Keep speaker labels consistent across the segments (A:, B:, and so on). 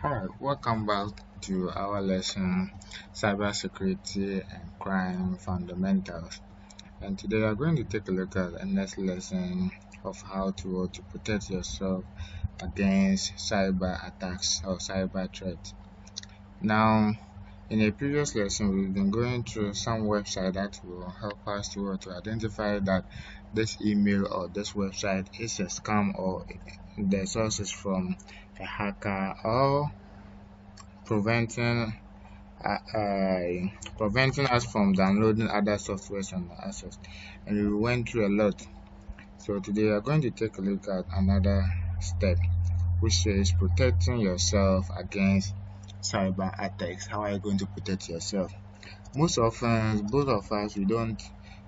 A: Hi, welcome back to our lesson Cybersecurity and Crime Fundamentals. And today we are going to take a look at the next lesson of how to protect yourself against cyber attacks or cyber threats. Now, in a previous lesson, we've been going through some website that will help us to identify that this email or this website is a scam or the source is from a hacker or preventing preventing us from downloading other softwares on our access. And we went through a lot. So today we are going to take a look at another step, which is protecting yourself against cyber attacks. How are you going to protect yourself? Most often, both of us we don't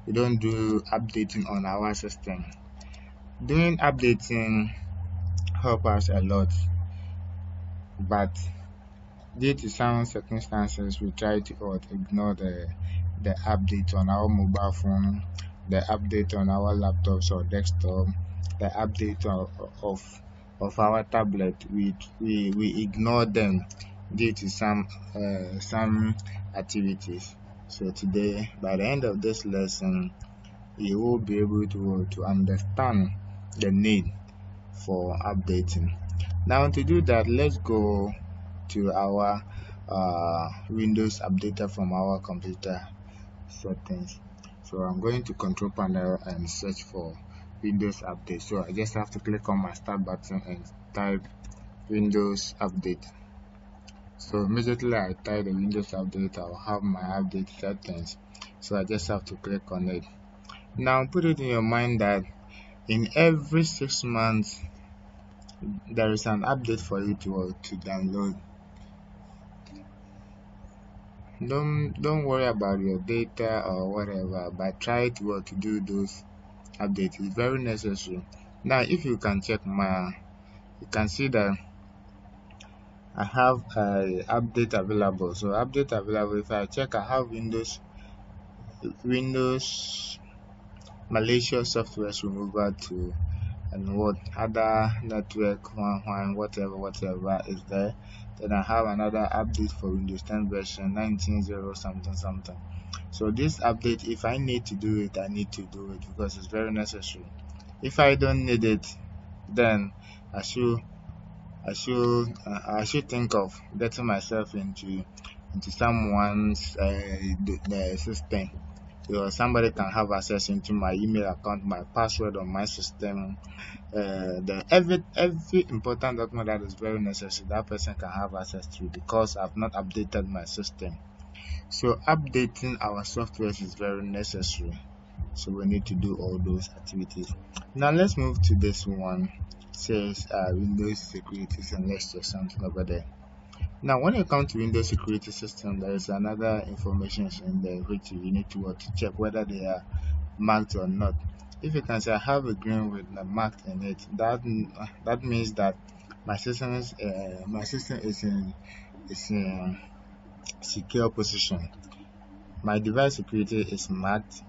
A: do updating on our system. Doing updating help us a lot, but due to some circumstances, we try to ignore the update on our mobile phone, the update on our laptops or desktop, the update of our tablet. We ignore them due to some activities. So today, by the end of this lesson, you will be able to understand the need for updating. Now to do that, let's go to our Windows updater from our computer settings. So I'm going to control panel and search for Windows update. So I just have to click on my start button and type Windows update. So immediately I type the Windows update, I'll have my update settings. So I just have to click on it. Now put it in your mind that in every 6 months there is an update for you to download. Don't worry about your data or whatever, but try to do those updates. It's very necessary. Now if you can check you can see that I have a update available. So update available, if I check, I have Windows malicious software remover to and what other network whatever is there. Then I have another update for Windows 10 version 19.0 something. So this update, if I need to do it, I need to do it because it's very necessary. If I don't need it, then I should think of getting myself into someone's the system. So somebody can have access into my email account, my password on my system, every important document that is very necessary, that person can have access to because I've not updated my system. So updating our software is very necessary. So we need to do all those activities. Now let's move to this one. It says Windows security, and let's check something over there. Now when it comes to Windows security system, there is another information in there which you need to check whether they are marked or not. If you can say I have a green with a mark in it, that means that my system is in secure position. My device security is marked,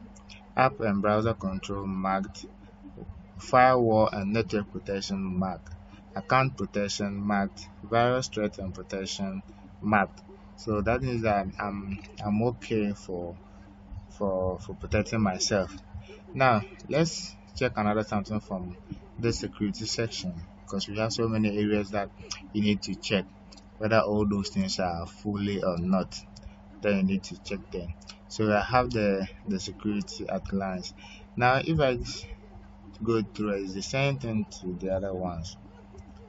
A: app and browser control marked, firewall and network protection marked, account protection marked, virus threat and protection marked. So that means that I'm okay for protecting myself. Now let's check another something from the security section, because we have so many areas that you need to check whether all those things are fully or not. Then you need to check them. So I have the security at glance. Now if I go through, it's the same thing to the other ones.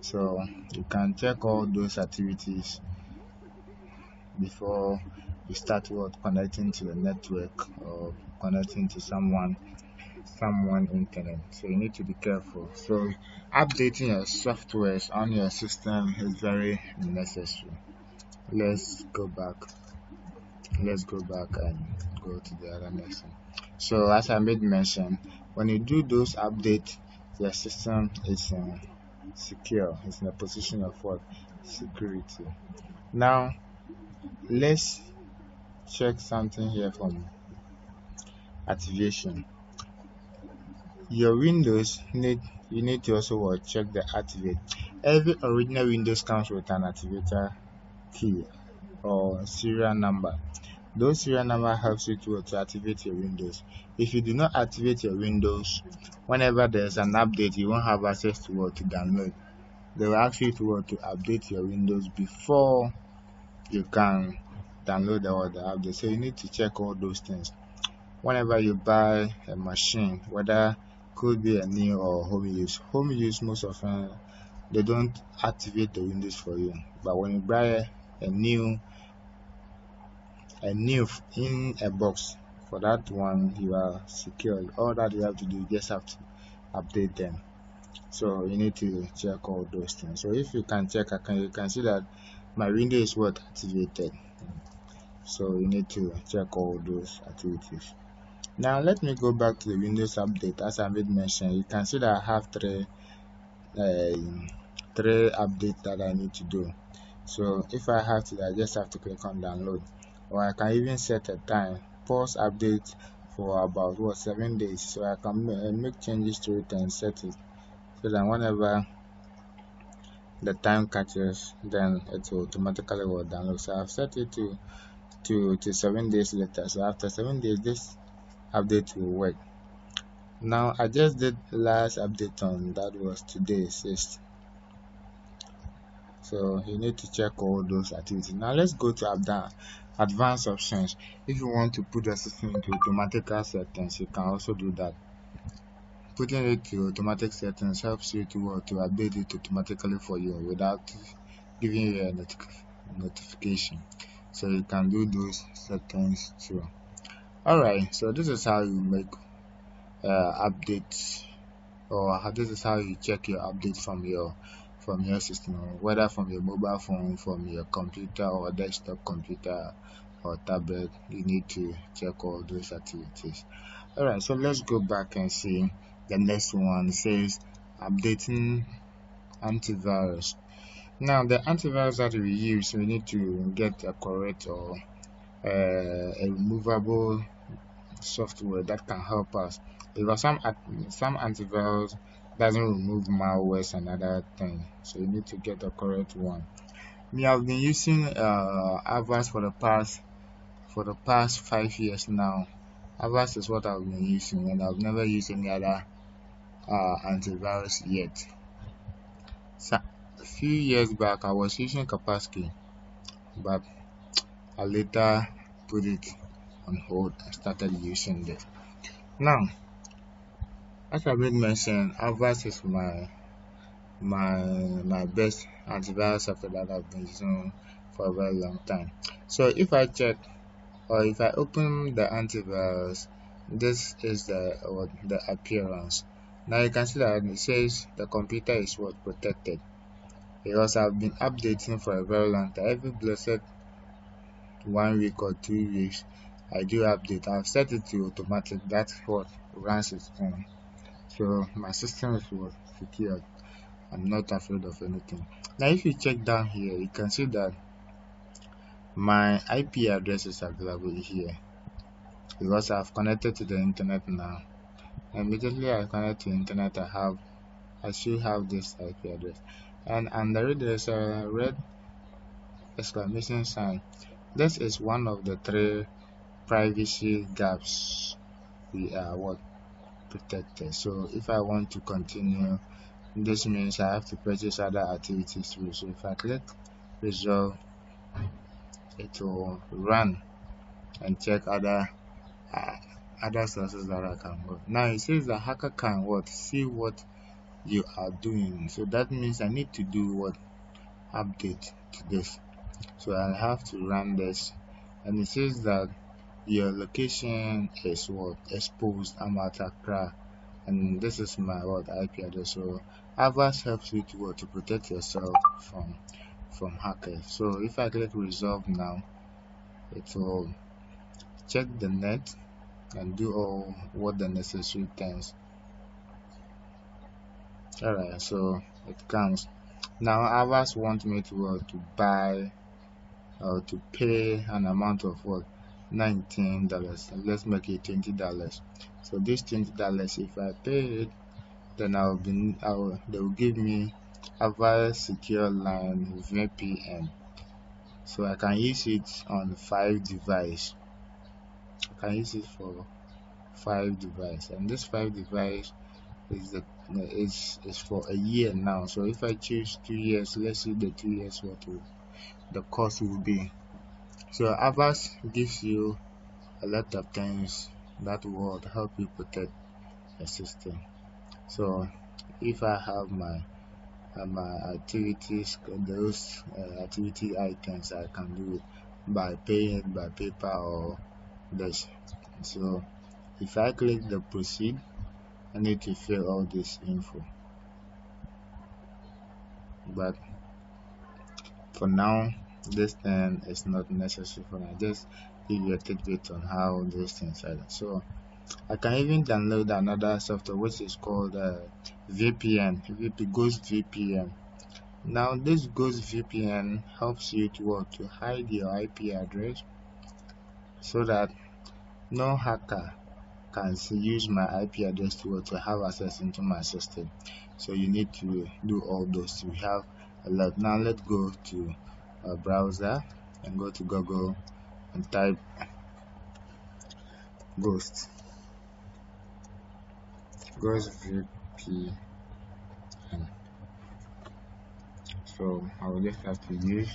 A: So you can check all those activities before you start connecting to the network or connecting to someone internet. So you need to be careful. So updating your softwares on your system is very necessary. Let's go back and go to the other lesson. So as I made mention, when you do those updates, your system is secure. It's in a position of what? Security. Now let's check something here from activation. Your Windows need you need to also check the activate. Every original Windows comes with an activator key or serial number. Those serial number helps you to activate your Windows. If you do not activate your Windows, whenever there's an update, you won't have access to download. They will ask you to update your Windows before you can download the update. So you need to check all those things. Whenever you buy a machine, whether could be a new or home use most often they don't activate the Windows for you. But when you buy a new in a box, for that one you are secure. All that you have to do, you just have to update them. So you need to check all those things. So if you can check, you can see that my window is activated. So you need to check all those activities. Now let me go back to the Windows update. As I made mention, you can see that I have three updates that I need to do. So if I have to, I just have to click on download, or I can even set a time, pause update for about 7 days, so I can make changes to it and set it so that whenever the time catches, then it will automatically download. So I've set it to 7 days later. So after 7 days, this update will work. Now I just did last update on that was today 6th. So you need to check all those activities. Now let's go to advanced options. If you want to put the system into automatic settings, you can also do that. Putting it to automatic settings helps you to update it automatically for you without giving you a notification. So you can do those settings too. Alright, so this is how you make updates, or this is how you check your updates from your system, whether from your mobile phone, from your computer or desktop computer or tablet. You need to check all those activities. Alright, so let's go back and see the next one. It says updating antivirus. Now the antivirus that we use, we need to get a correct or a removable software that can help us, because some antivirus doesn't remove malwares and other things, so you need to get a correct one. Me, I've been using Avast for the past 5 years now. Avast is what I've been using, and I've never used any other antivirus yet. So a few years back I was using Kaspersky, but I later put it on hold and started using this. Now, as I made mention, Avast is my best antivirus software that I've been using for a very long time. So if I check, or if I open the antivirus, this is the appearance. Now you can see that it says the computer is protected, because I've been updating for a very long time. Every blessed 1 week or 2 weeks I do update. I've set it to automatic. That's what runs its own. So my system is secure. I'm not afraid of anything. Now if you check down here, you can see that my IP address is available here, because I've connected to the internet now. Immediately I connect to the internet, I should have this IP address, and under it there's a red exclamation sign. This is one of the 3 privacy gaps we are protected. So if I want to continue, this means I have to purchase other activities too. So if I click resolve, it will run and check other sources that I can go. Now it says the hacker can see what you are doing. So that means I need to do update to this. So I have to run this, and it says that your location is exposed. I'm at Accra, and this is my IP address. So Avast helps you to protect yourself from hackers. So if I click resolve now, it will check the net and do all the necessary things. Alright, so it comes. Now Avast want me to buy or to pay an amount of $19. Let's make it $20. So this $20, if I pay it, then they will give me Ava secure line VPN. So I can use it on 5 device. I can use it for 5 device, and this 5 device is the is for a year now. So if I choose 2 years, let's see the 2 years what will the cost will be. So Avast gives you a lot of things that will help you protect your system. So if I have my activities, those activity items, I can do it by paying it by PayPal or this. So if I click the proceed, I need to fill all this info, but for now this thing is not necessary for now. Just give you a tidbit on how those things are done. So I can even download another software which is called VPN, Ghost VPN. Now this Ghost VPN helps you to hide your IP address so that no hacker can use my IP address to have access into my system. So you need to do all those. We have a lot. Now let's go to a browser and go to Google and type Ghost VPN. So I will just have to use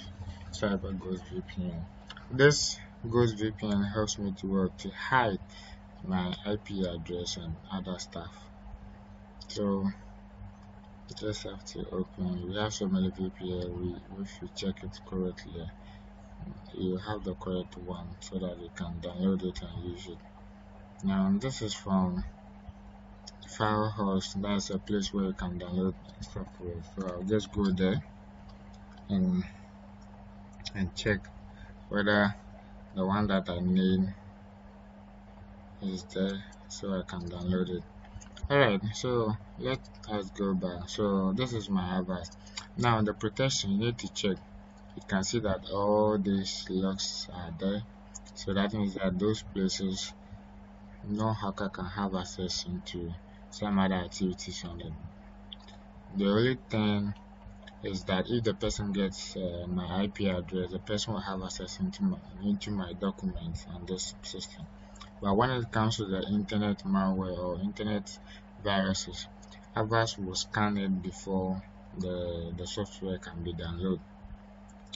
A: Cyber Ghost VPN. This Ghost VPN helps me to hide my IP address and other stuff. So just have to open. We have so many VPN. If you check it correctly, you have the correct one so that you can download it and use it. Now this is from FileHost. That's a place where you can download software. So I'll just go there and check whether the one that I need is there so I can download it. Alright, so let us go back. So this is my Avast. Now the protection, you need to check. You can see that all these locks are there. So that means that those places no hacker can have access into some other activities on it. The only thing is that if the person gets my IP address, the person will have access into my documents on this system. But when it comes to the internet malware or internet viruses, Avast will scan it before the software can be downloaded.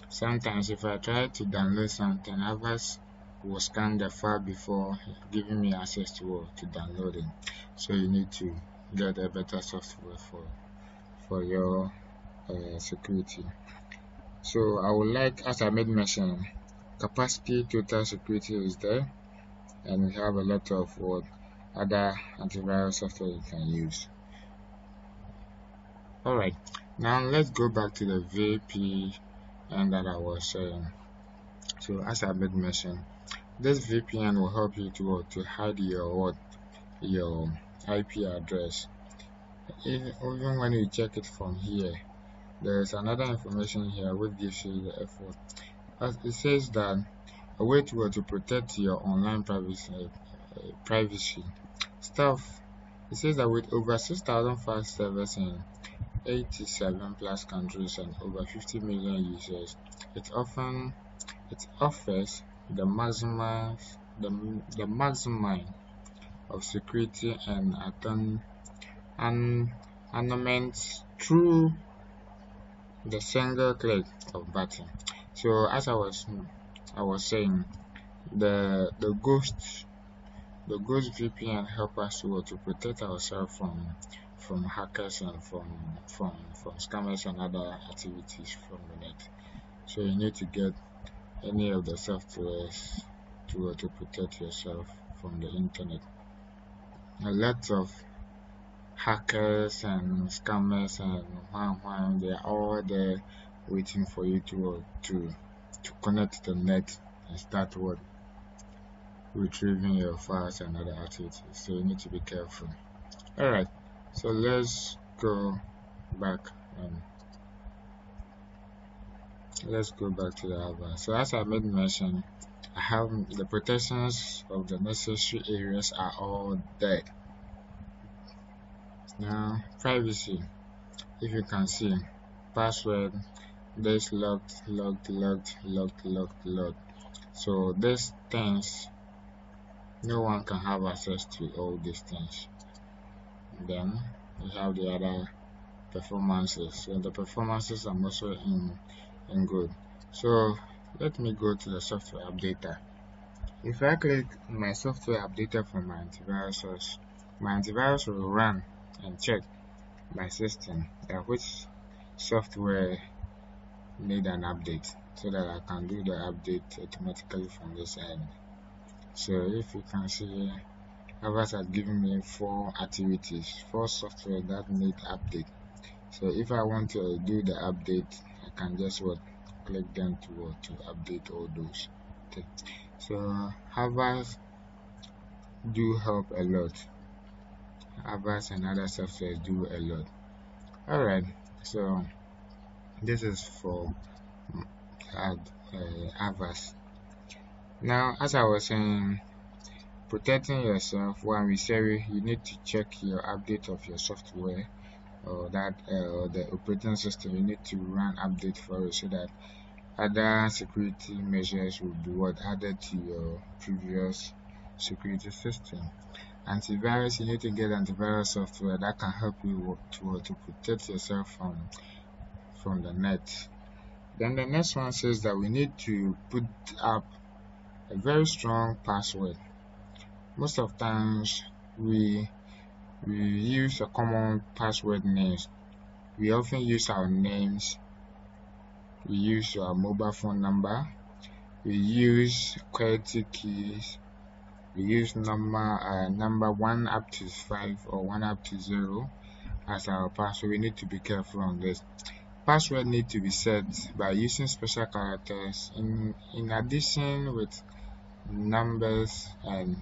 A: Sometimes if I try to download something, Avast will scan the file before giving me access to download it. So you need to get a better software for your security. So I would like, as I made mention, capacity total security is there, and we have a lot of other antivirus software you can use. Alright, now let's go back to the VPN that I was saying. So as I made mention, this VPN will help you to hide your IP address. Even when you check it from here, there is another information here which gives you the effort. As it says that a way to protect your online privacy stuff. It says that with over 6,005 servers in 87 plus countries and over 50 million users, it offers the maximum of security and anonymity through the single click of button. So as I was saying, the Ghost VPN help us to protect ourselves from hackers and from scammers and other activities from the net. So you need to get any of the softwares to protect yourself from the internet. A lot of hackers and scammers and they are all there waiting for you to connect to the net and start retrieving your files and other activities. So you need to be careful. Alright, so let's go back to the Avast. So as I made mention, I have the protections of the necessary areas are all there. Now privacy, if you can see, password, this locked. So these things, no one can have access to all these things. Then we have the other performances. So the performances are also in good. So let me go to the software updater. If I click my software updater from my antivirus will run and check my system that which software need an update so that I can do the update automatically from this end. So if you can see, Avast has given me 4 software that need update. So if I want to do the update, I can just click them to update all those. Okay. So Avast do help a lot. Avast and other software do a lot. Alright, so this is for Avast. Now, as I was saying, protecting yourself, when we say you need to check your update of your software or the operating system, you need to run update for it so that other security measures will be added to your previous security system. Antivirus, you need to get antivirus software that can help you to protect yourself from the net. Then the next one says that we need to put up a very strong password. Most of times we use a common password names. We often use our names, we use our mobile phone number, we use quality keys, we use number 1 up to 5 or 1 up to 0 as our password. We need to be careful on this. Password need to be set by using special characters in addition with numbers and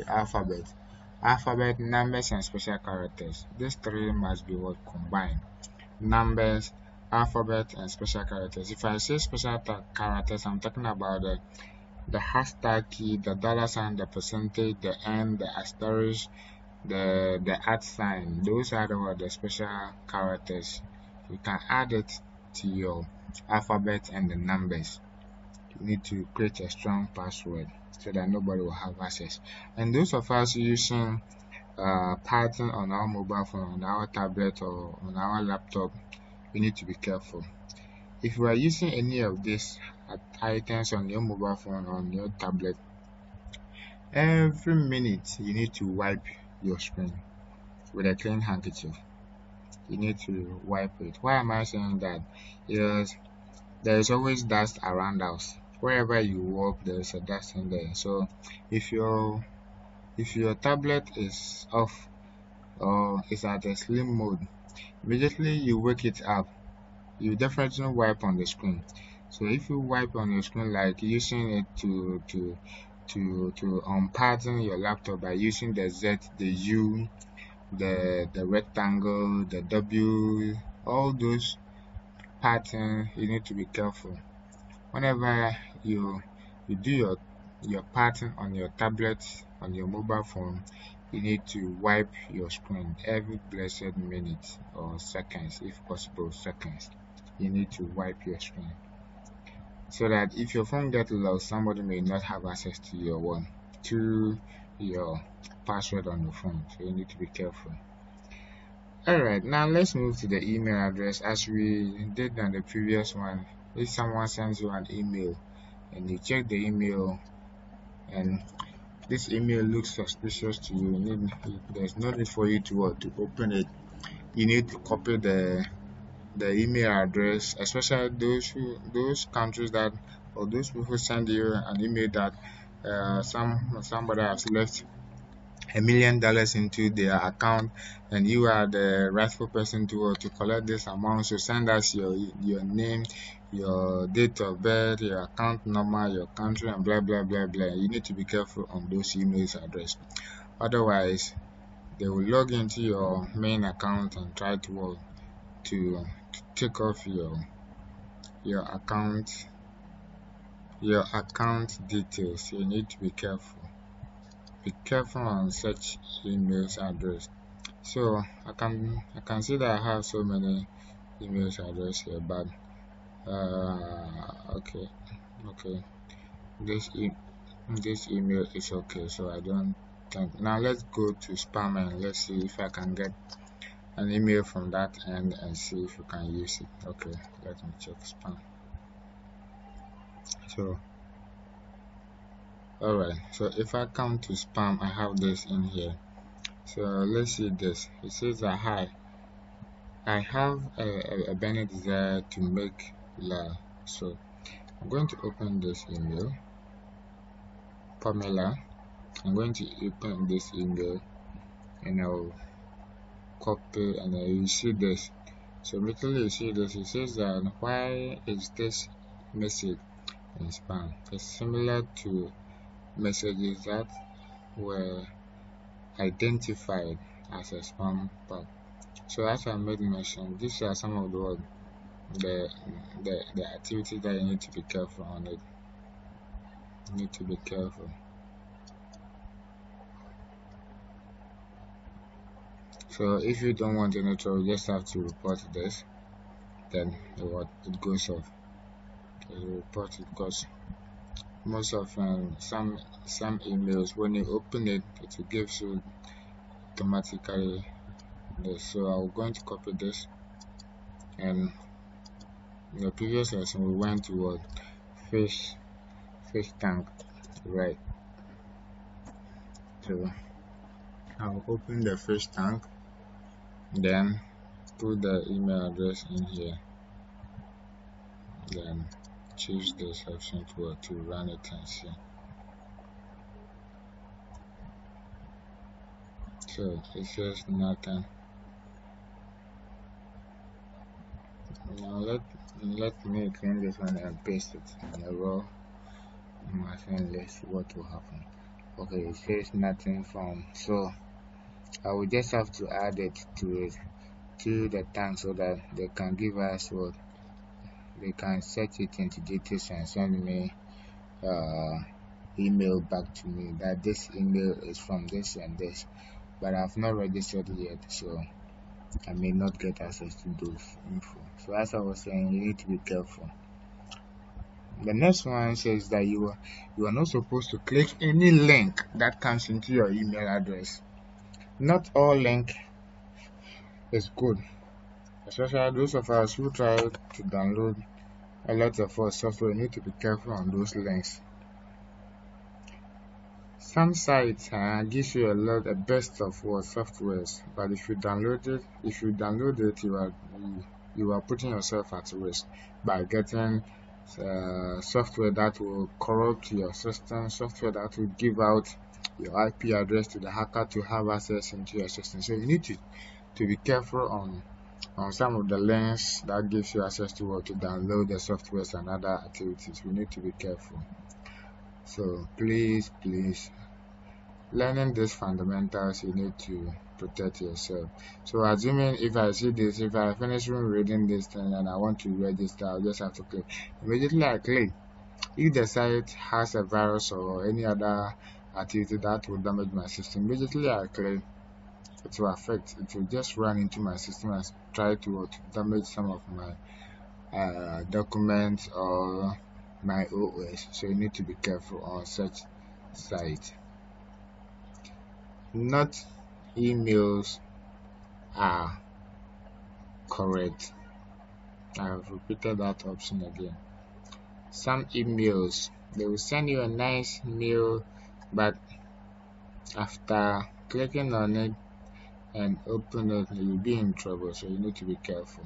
A: alphabet, numbers, and special characters. These 3 must be combined: numbers, alphabet, and special characters. If I say special characters, I'm talking about the hashtag key, the $sign, the percentage, the N, the asterisk, the @sign. Those are the special characters. You can add it to your alphabet and the numbers. You need to create a strong password so that nobody will have access. And those of us using Python on our mobile phone, on our tablet, or on our laptop, we need to be careful. If you are using any of these items on your mobile phone or on your tablet, every minute you need to wipe your screen with a clean handkerchief. You need to wipe it. Why am I saying that? Because there is always dust around us. Wherever you walk, there is a dust in there. So if your tablet is off or is at a sleep mode, immediately you wake it up, you definitely wipe on the screen. So if you wipe on your screen, like using it to unpattern your laptop by using the Z, the U, the rectangle, the W, all those patterns, you need to be careful. Whenever you do your pattern on your tablet, on your mobile phone, you need to wipe your screen every blessed minute or seconds, if possible seconds. You need to wipe your screen so that if your phone gets lost, somebody may not have access to your password on your phone. So you need to be careful. Alright, now let's move to the email address. As we did on the previous one, if someone sends you an email and you check the email and this email looks suspicious to you, there's no need for you to open it. You need to copy the email address, especially those countries that, or those people who send you an email that somebody has left $1 million into their account and you are the rightful person to collect this amount. So send us your name, your date of birth, your account number, your country, and blah blah blah blah. You need to be careful on those emails address. Otherwise, they will log into your main account and try to take off your account details. So you need to be careful. Be careful on such emails address. So I can see that I have so many emails address here, but okay, okay, this e this email is okay, so I don't think. Now let's go to spam and let's see if I can get an email from that end and see if you can use it. Okay, let me check spam. So alright, so if I come to spam, I have this in here. So let's see this. It says that hi, I have a burning desire to make love. So I'm going to open this email. Pamela, I'm going to open this email and I'll copy and you see this. So immediately you see this, it says that why is this message in spam? It's similar to messages that were identified as a spam pack. So as I made mention, these are some of the activities that you need to be careful on it. You need to be careful. So if you don't want any trouble, you just have to report this. Then it goes off. You report it because most of some emails when you open it, it will give you automatically this. So I'm going to copy this, and in the previous lesson we went to what fish tank, right? So I'll open the fish tank, then put the email address in here, then choose this option to run it and see. So it says nothing. Now let me clean this one and paste it in a raw machine. Let's see what will happen. Okay, it says nothing from, so I will just have to add it to the tank so that they can give us what they can set it into details and send me email back to me that this email is from this and this, but I've not registered yet, so I may not get access to those info. So as I was saying, you need to be careful. The next one says that you are not supposed to click any link that comes into your email address. Not all link is good, especially those of us who try to download a lot of our software. You need to be careful on those links. Some sites gives you a best of what softwares, but if you download it, you are putting yourself at risk by getting software that will corrupt your system, software that will give out your IP address to the hacker to have access into your system. So you need to be careful on some of the links that gives you access to download the softwares and other activities. We need to be careful. So please, learning these fundamentals, you need to protect yourself. So assuming if I see this, if I finish reading this thing and I want to register, I'll just have to click. Immediately I click. If the site has a virus or any other activity that will damage my system, immediately I click, it will just run into my system and try to damage some of my documents or my OS. So you need to be careful on such sites. Not emails are correct. I have repeated that option again. Some emails, they will send you a nice mail, but after clicking on it and open it, you'll be in trouble. So you need to be careful.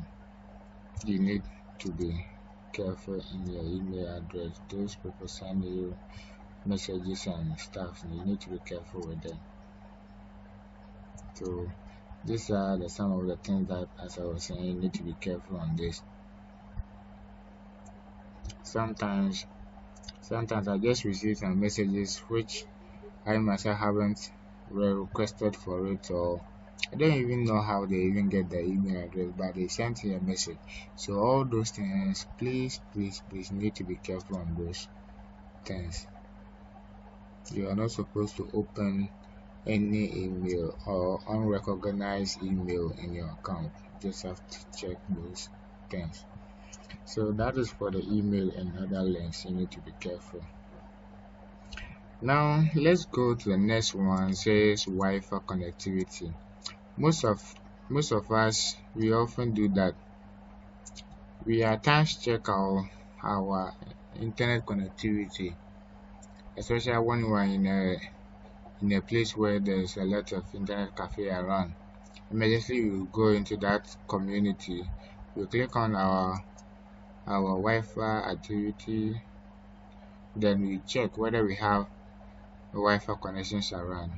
A: You need to be careful in your email address. Those people send you messages and stuff, and you need to be careful with them. So these are some of the things that, as I was saying, you need to be careful on this. Sometimes I just receive some messages which I myself haven't requested for it, or I don't even know how they even get the email address, but they sent me a message. So all those things, please need to be careful on those things. You are not supposed to open any email or unrecognized email in your account. Just have to check those things. So that is for the email and other links. You need to be careful. Now let's go to the next one. It says Wi-Fi connectivity. Most of us, we often do that. We at times check our internet connectivity, especially when we are in a place where there's a lot of internet cafe around. Immediately we go into that community, we click on our Wi-Fi activity, then we check whether we have Wi-Fi connections around.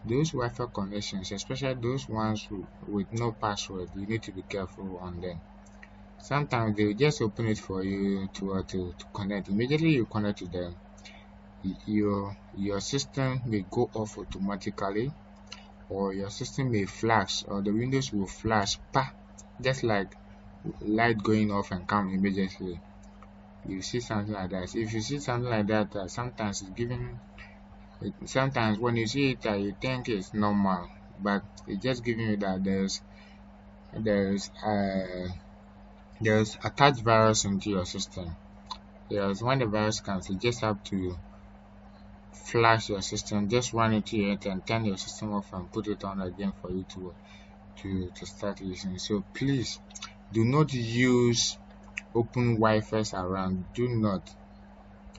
A: Those Wi-Fi connections, especially those ones with no password, you need to be careful on them. Sometimes they will just open it for you to connect. Immediately you connect to them, your system may go off automatically, or your system may flash, or the windows will flash, just like light going off and come immediately. You see something like that. If you see something like that, sometimes it's giving. Sometimes when you see it, you think it's normal, but it's just giving you that there's attached virus into your system. Yes, when the virus comes, you just have to flash your system, just run into it and turn your system off and put it on again for you to start using. So please do not use open Wi-Fi's around. Do not,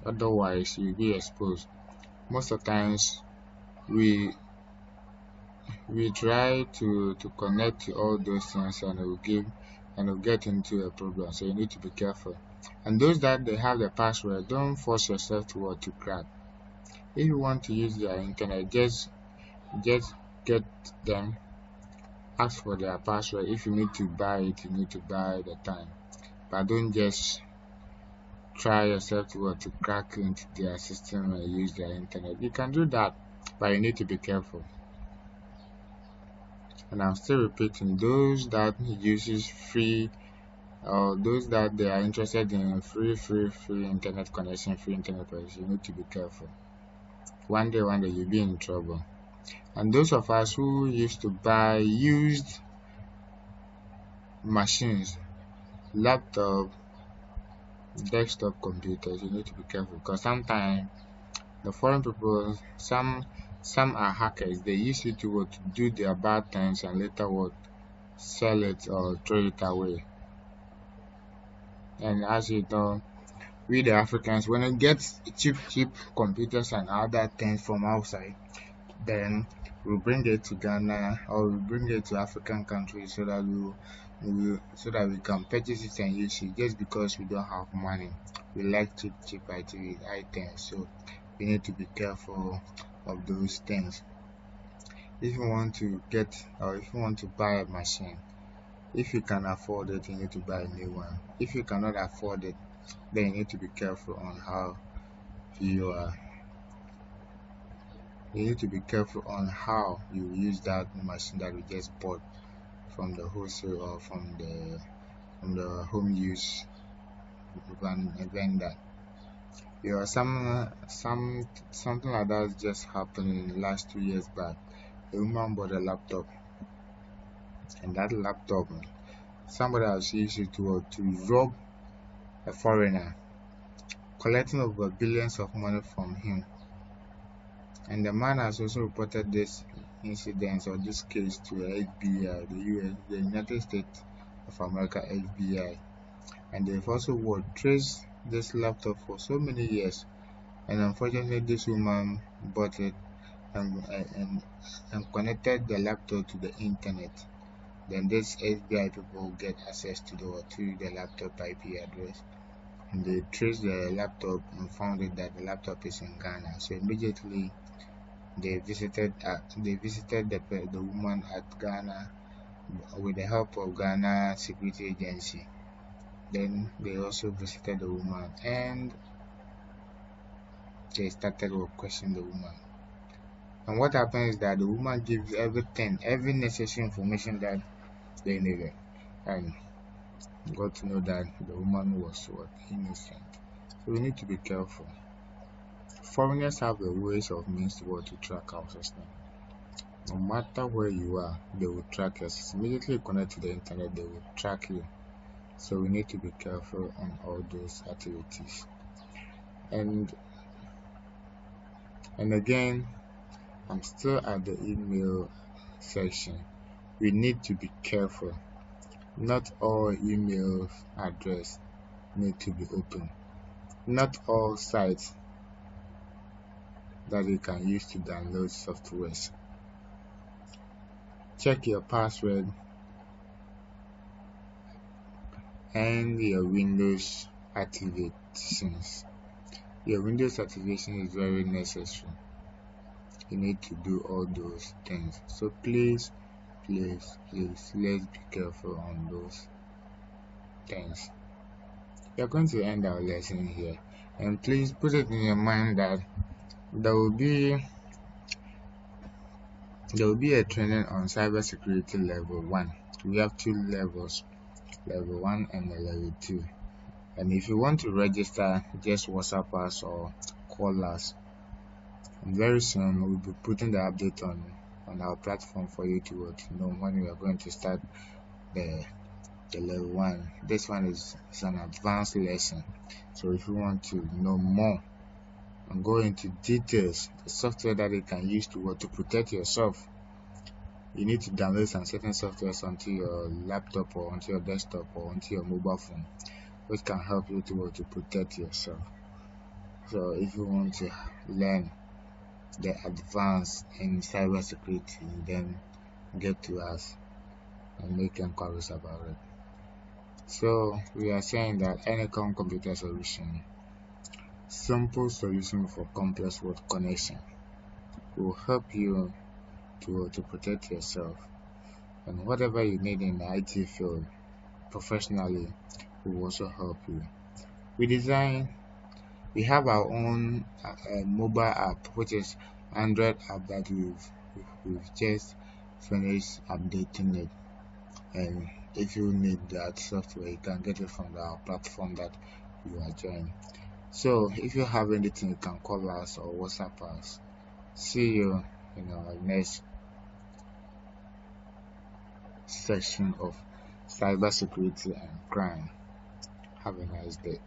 A: otherwise you'll be exposed. Most of the times we try to connect to all those things, and it will get into a problem. So you need to be careful. And those that they have the password, don't force yourself to crack. If you want to use their internet, just get them, ask for their password. If you need to buy it, you need to buy the time, but don't just try yourself to crack into their system and use their internet. You can do that, but you need to be careful. And I'm still repeating, those that uses free, or those that they are interested in free internet connection, you need to be careful. One day you'll be in trouble. And those of us who used to buy used machines, laptop, desktop computers, you need to be careful, because sometimes the foreign people, some are hackers. They use it to do their bad things and later sell it or throw it away. And as you know, we the Africans, when we get cheap computers and other things from outside, then we bring it to Ghana, or we bring it to African countries so that we can purchase it and use it, just because we don't have money. We like cheap items, so we need to be careful of those things. If you want to get, or if you want to buy a machine, if you can afford it, you need to buy a new one. If you cannot afford it, then you need to be careful on how you need to be careful on how you use that machine that you just bought from the wholesale or from the home use vendor. Something like that just happened in the last 2 years back. A woman bought a laptop, and that laptop, somebody has used it to rob a foreigner, collecting over billions of money from him. And the man has also reported this incident or this case to the FBI, the United States of America FBI, and they've also traced this laptop for so many years. And unfortunately, this woman bought it and connected the laptop to the internet. Then this FBI people get access to the laptop IP address, and they traced the laptop and found it that the laptop is in Ghana. So immediately they visited the woman at Ghana with the help of Ghana Security Agency. Then they also visited the woman and they started to question the woman. And what happened is that the woman gives every necessary information that they needed, and got to know that the woman was innocent. So we need to be careful. Foreigners have the ways of means to track our system. No matter where you are, they will track us. Immediately you connect to the internet, they will track you. So we need to be careful on all those activities. And again, I'm still at the email section. We need to be careful. Not all email address need to be open. Not all sites that you can use to download softwares. Check your password and your Windows activations. Your Windows activation is very necessary. You need to do all those things. So please, let's be careful on those things. We are going to end our lesson here, and please put it in your mind that there will be a training on cybersecurity level 1. We have 2 levels, level 1 and level 2. And if you want to register, just WhatsApp us or call us. And very soon we'll be putting the update on our platform for you to know when we are going to start the level 1. This one is an advanced lesson. So if you want to know more and go into details, the software that you can use to protect yourself, you need to download some certain softwares onto your laptop or onto your desktop or onto your mobile phone, which can help you to protect yourself. So if you want to learn the advance in cybersecurity, then get to us and make inquiries about it. So we are saying that Anycom Computer Solution, simple solution for complex word connection, will help you to protect yourself, and whatever you need in the IT field professionally will also help you. We have our own mobile app, which is Android app that we've just finished updating it. And if you need that software, you can get it from our platform that you are joining. So if you have anything, you can call us or WhatsApp us. See you in our next section of cybersecurity and crime. Have a nice day.